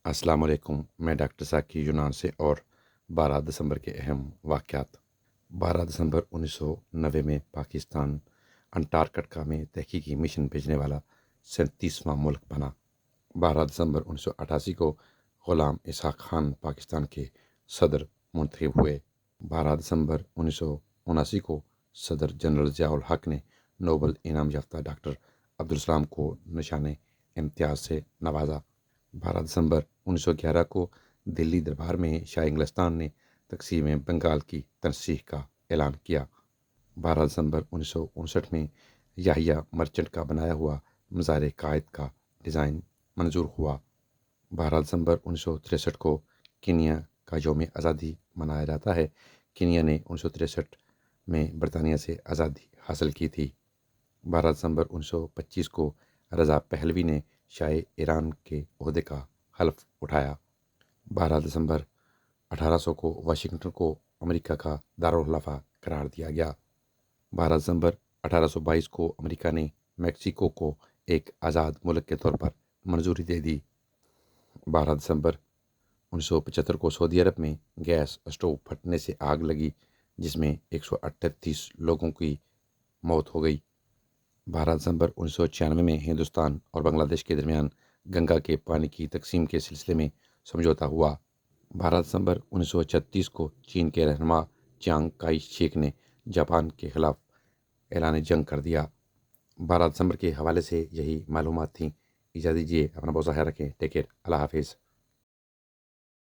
السلام علیکم، میں ڈاکٹر ثاقب یونان سے اور 12 دسمبر کے اہم واقعات۔ 12 دسمبر 1990 میں پاکستان انٹارکٹیکا میں تحقیقی مشن بھیجنے والا 37واں ملک بنا۔ 12 دسمبر 1988 کو غلام اسحاق خان پاکستان کے صدر منتخب ہوئے۔ 12 دسمبر 1979 کو صدر جنرل ضیاء الحق نے نوبل انعام یافتہ ڈاکٹر عبدالسلام کو نشان امتیاز سے نوازا۔ 12 دسمبر 1911 کو دلی دربار میں شاہ انگلستان نے تقسیم بنگال کی تنسیخ کا اعلان کیا۔ 12 دسمبر 1959 میں یحییٰ مرچنٹ کا بنایا ہوا مزار قائد کا ڈیزائن منظور ہوا۔ 12 دسمبر 1963 کو کینیا کا یوم آزادی منایا جاتا ہے۔ کینیا نے 1963 میں برطانیہ سے آزادی حاصل کی تھی۔ 12 دسمبر 1925 کو رضا پہلوی نے شاہ ایران کے عہدے کا حلف اٹھایا۔ 12 دسمبر 1800 کو واشنگٹن کو امریکہ کا دارالخلافہ قرار دیا گیا۔ 12 دسمبر 1822 کو امریکہ نے میکسیکو کو ایک آزاد ملک کے طور پر منظوری دے دی۔ 12 دسمبر 1975 کو سعودی عرب میں گیس اسٹوو پھٹنے سے آگ لگی، جس میں 138 لوگوں کی موت ہو گئی۔ 12 دسمبر 1996 میں ہندوستان اور بنگلہ دیش کے درمیان گنگا کے پانی کی تقسیم کے سلسلے میں سمجھوتہ ہوا۔ 12 دسمبر 1936 کو چین کے رہنما چیانگ کائی شیک نے جاپان کے خلاف اعلان جنگ کر دیا۔ 12 دسمبر کے حوالے سے یہی معلومات تھیں۔ اجازت دیجیے، اپنا بہت سا خیال رکھیں۔ ٹیک کیئر، اللہ حافظ۔